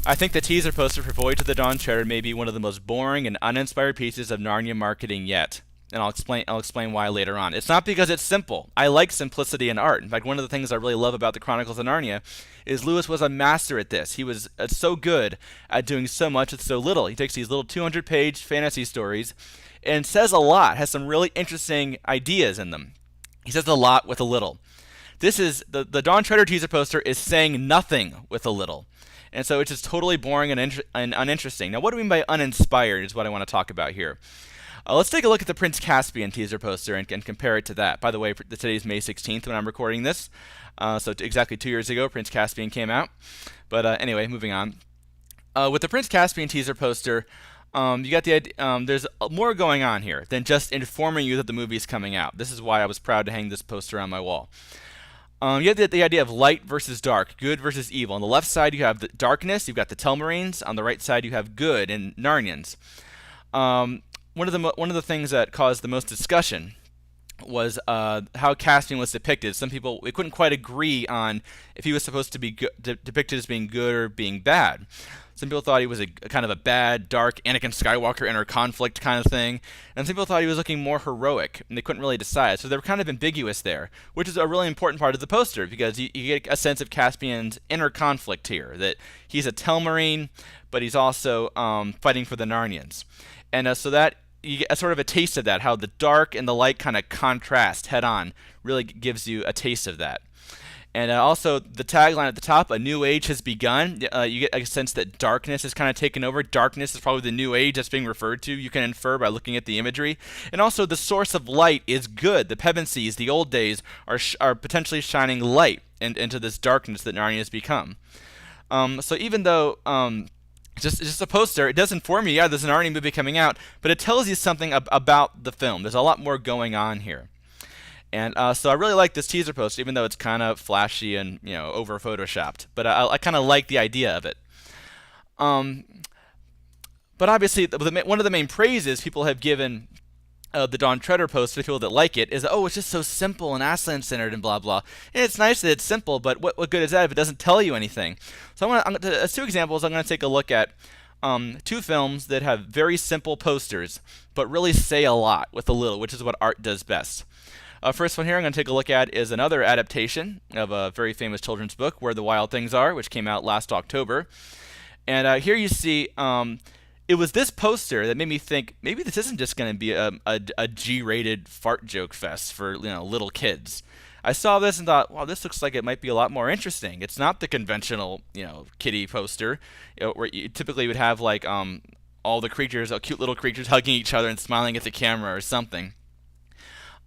I think the teaser poster for Voyage of the Dawn Treader may be one of the most boring and uninspired pieces of Narnia marketing yet. And I'll explain why later on. It's not because it's simple. I like simplicity in art. In fact, one of the things I really love about the Chronicles of Narnia is Lewis was a master at this. He was so good at doing so much with so little. He takes these little 200-page fantasy stories and says a lot, has some really interesting ideas in them. He says a lot with a little. This is the Dawn Treader teaser poster is saying nothing with a little. And so it's just totally boring and uninteresting. Now, what do we mean by uninspired is what I want to talk about here. Let's take a look at the Prince Caspian teaser poster and compare it to that. By the way, today's May 16th when I'm recording this. So exactly 2 years ago, Prince Caspian came out. But anyway, moving on. With the Prince Caspian teaser poster, you got the idea, there's more going on here than just informing you that the movie is coming out. This is why I was proud to hang this poster on my wall. You have the idea of light versus dark, good versus evil. On the left side, you have the darkness. You've got the Telmarines. On the right side, you have good and Narnians. One of the things that caused the most discussion was how Caspian was depicted. Some people we couldn't quite agree on if he was supposed to be depicted as being good or being bad. Some people thought he was a kind of a bad, dark Anakin Skywalker inner conflict kind of thing, and some people thought he was looking more heroic, and they couldn't really decide. So they were kind of ambiguous there, which is a really important part of the poster because you get a sense of Caspian's inner conflict here, that he's a Telmarine, but he's also fighting for the Narnians, and so that you get a sort of a taste of that, how the dark and the light kind of contrast head on, really gives you a taste of that. And also the tagline at the top, a new age has begun. You get a sense that darkness is kind of taken over. Darkness is probably the new age that's being referred to. You can infer by looking at the imagery. And also the source of light is good. The Pevensies, the old days, are potentially shining light into this darkness that Narnia has become. So even though just a poster, it does inform you, yeah, there's an Narnia movie coming out, but it tells you something about the film. There's a lot more going on here. And so I really like this teaser poster, even though it's kind of flashy and over photoshopped. But I kind of like the idea of it. But obviously, one of the main praises people have given the Dawn Treader poster, people that like it, is it's just so simple and Aslan centered and blah blah. And it's nice that it's simple, but what good is that if it doesn't tell you anything? So as two examples, I'm going to take a look at two films that have very simple posters, but really say a lot with a little, which is what art does best. First one here I'm going to take a look at is another adaptation of a very famous children's book, Where the Wild Things Are, which came out last October. And here you see, it was this poster that made me think maybe this isn't just going to be a G-rated fart joke fest for little kids. I saw this and thought, wow, this looks like it might be a lot more interesting. It's not the conventional kiddie poster where you typically would have like all the creatures, cute little creatures hugging each other and smiling at the camera or something.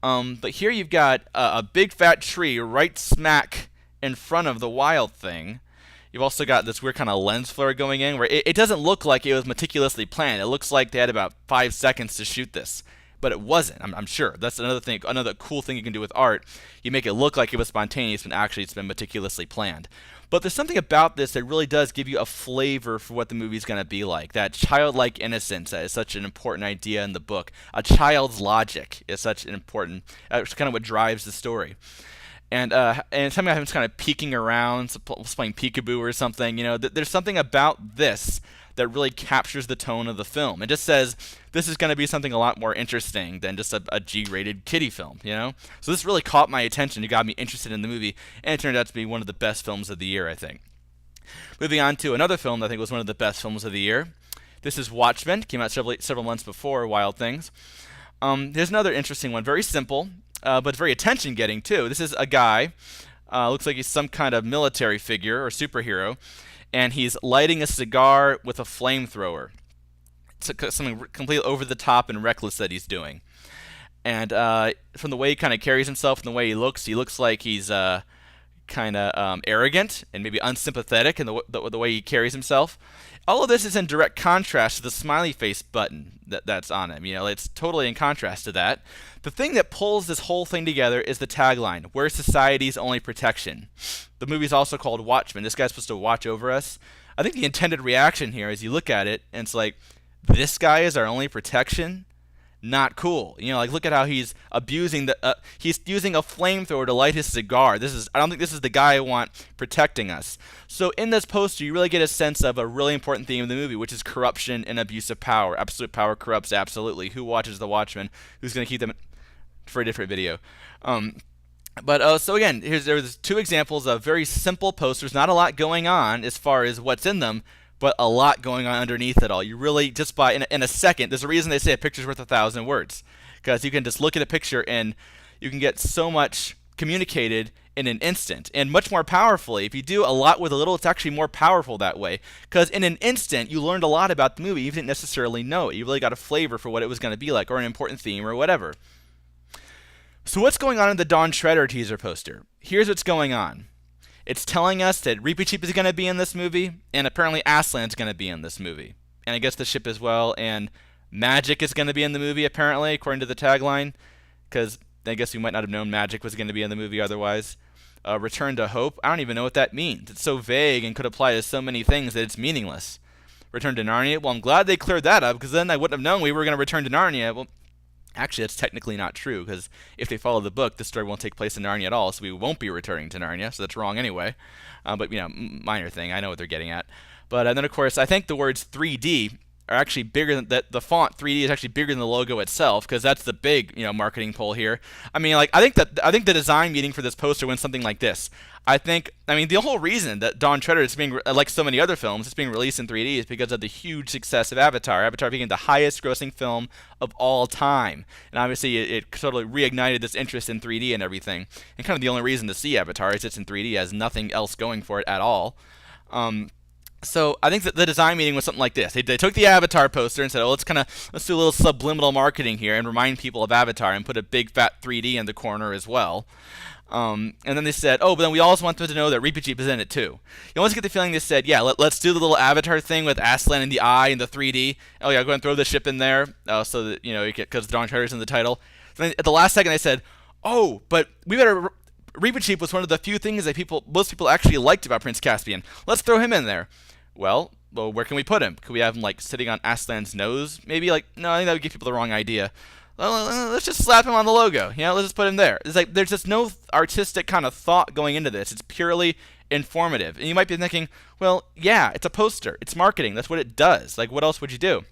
But here you've got a big fat tree right smack in front of the wild thing. You've also got this weird kind of lens flare going in where it doesn't look like it was meticulously planned. It looks like they had about 5 seconds to shoot this. But it wasn't, I'm sure. That's another cool thing you can do with art. You make it look like it was spontaneous, but actually it's been meticulously planned. But there's something about this that really does give you a flavor for what the movie's going to be like. That childlike innocence that is such an important idea in the book. A child's logic is such an important, it's kind of what drives the story. And something I'm just kind of peeking around, playing peekaboo or something. There's something about this that really captures the tone of the film. It just says this is going to be something a lot more interesting than just a G-rated kiddie film, So this really caught my attention. It got me interested in the movie, and it turned out to be one of the best films of the year, I think. Moving on to another film that I think was one of the best films of the year. This is Watchmen. Came out several months before Wild Things. Here's another interesting one. Very simple, but very attention-getting, too. This is a guy, looks like he's some kind of military figure or superhero, and he's lighting a cigar with a flamethrower. It's something completely over the top and reckless that he's doing. And from the way he kind of carries himself and the way he looks like he's kind of arrogant and maybe unsympathetic in the way he carries himself. All of this is in direct contrast to the smiley face button that's on him. It's totally in contrast to that. The thing that pulls this whole thing together is the tagline, "We're society's only protection." The movie's also called Watchmen. This guy's supposed to watch over us. I think the intended reaction here is you look at it and it's like, this guy is our only protection? Not cool. Like look at how he's abusing he's using a flamethrower to light his cigar. I don't think this is the guy I want protecting us. So in this poster, you really get a sense of a really important theme of the movie, which is corruption and abuse of power. Absolute power corrupts absolutely. Who watches the Watchmen? Who's going to keep them for a different video? So again, there's two examples of very simple posters, not a lot going on as far as what's in them, but a lot going on underneath it all. You really, just by, in a second, there's a reason they say a picture's worth 1,000 words. Because you can just look at a picture and you can get so much communicated in an instant. And much more powerfully, if you do a lot with a little, it's actually more powerful that way. Because in an instant, you learned a lot about the movie. You didn't necessarily know it. You really got a flavor for what it was going to be like, or an important theme, or whatever. So what's going on in the Dawn Treader teaser poster? Here's what's going on. It's telling us that Reepicheep is going to be in this movie, and apparently Aslan's going to be in this movie. And I guess the ship as well, and Magic is going to be in the movie, apparently, according to the tagline, because I guess we might not have known Magic was going to be in the movie otherwise. Return to Hope, I don't even know what that means. It's so vague and could apply to so many things that it's meaningless. Return to Narnia, well, I'm glad they cleared that up, because then I wouldn't have known we were going to return to Narnia. Well, actually, that's technically not true, because if they follow the book, the story won't take place in Narnia at all, so we won't be returning to Narnia, so that's wrong anyway. But, minor thing, I know what they're getting at. But then, of course, I think the words 3D are actually bigger than that. The font 3D is actually bigger than the logo itself, because that's the big, marketing pull here. I think the design meeting for this poster went something like this. The whole reason that Dawn Treader is being, like so many other films, it's being released in 3D is because of the huge success of Avatar. Avatar being the highest grossing film of all time. And obviously it totally reignited this interest in 3D and everything. And kind of the only reason to see Avatar is it's in 3D. It has nothing else going for it at all. So I think that the design meeting was something like this. They took the Avatar poster and said, let's do a little subliminal marketing here and remind people of Avatar and put a big fat 3D in the corner as well. And then they said, but then we also want them to know that Reepicheep is in it too. You almost get the feeling they said, let's do the little Avatar thing with Aslan and the eye and the 3D. Oh yeah, go and throw the ship in there, so that because Dawn Treader's in the title. Then at the last second they said, but we better. Reepicheep was one of the few things that most people actually liked about Prince Caspian. Let's throw him in there. Well, where can we put him? Could we have him sitting on Aslan's nose? Maybe no, I think that would give people the wrong idea. Well, let's just slap him on the logo. Let's just put him there. It's there's just no artistic kind of thought going into this. It's purely informative. And you might be thinking, well, yeah, it's a poster. It's marketing. That's what it does. What else would you do?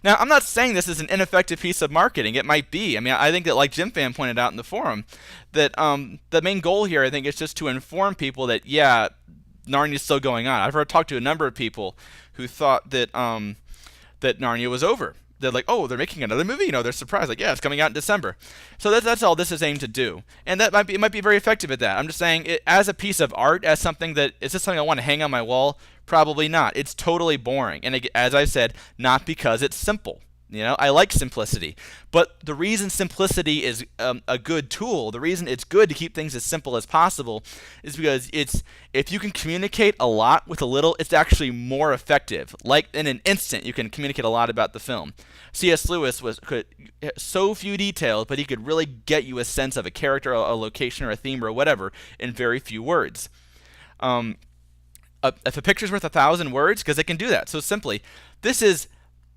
Now, I'm not saying this is an ineffective piece of marketing. It might be. I think that, like Jim Fan pointed out in the forum, that the main goal here, I think, is just to inform people that, Narnia is still going on. I've talked to a number of people who thought that that Narnia was over. They're like, they're making another movie? They're surprised. It's coming out in December. So that's all this is aimed to do. And it might be very effective at that. I'm just saying, as a piece of art, as something that, is this something I want to hang on my wall? Probably not. It's totally boring. And as I said, not because it's simple. I like simplicity. But the reason simplicity is a good tool, the reason it's good to keep things as simple as possible, is because if you can communicate a lot with a little, it's actually more effective. Like in an instant, you can communicate a lot about the film. C.S. Lewis could so few details, but he could really get you a sense of a character, a location, or a theme, or whatever in very few words. If a picture's worth 1,000 words, because it can do that so simply, this is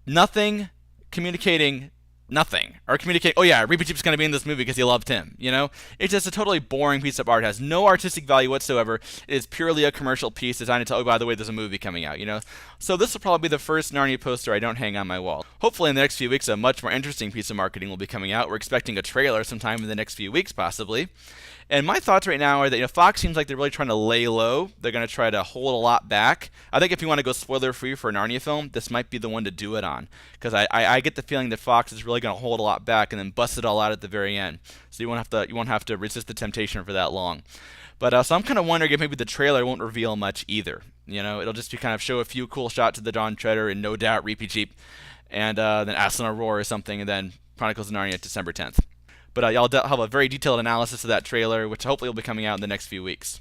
nothing communicating nothing, or communicate, Reepicheep's going to be in this movie because you loved him, It's just a totally boring piece of art. It has no artistic value whatsoever. It is purely a commercial piece designed to tell, by the way, there's a movie coming out, So this will probably be the first Narnia poster I don't hang on my wall. Hopefully in the next few weeks, a much more interesting piece of marketing will be coming out. We're expecting a trailer sometime in the next few weeks, possibly. And my thoughts right now are that Fox seems like they're really trying to lay low. They're going to try to hold a lot back. I think if you want to go spoiler-free for a Narnia film, this might be the one to do it on. Because I get the feeling that Fox is really going to hold a lot back and then bust it all out at the very end. So you won't have to resist the temptation for that long. But so I'm kind of wondering if maybe the trailer won't reveal much either. It'll just be kind of show a few cool shots of the Dawn Treader and no doubt Reepicheep, and then Aslan Roar or something, and then Chronicles of Narnia December 10th. But I'll have a very detailed analysis of that trailer, which hopefully will be coming out in the next few weeks.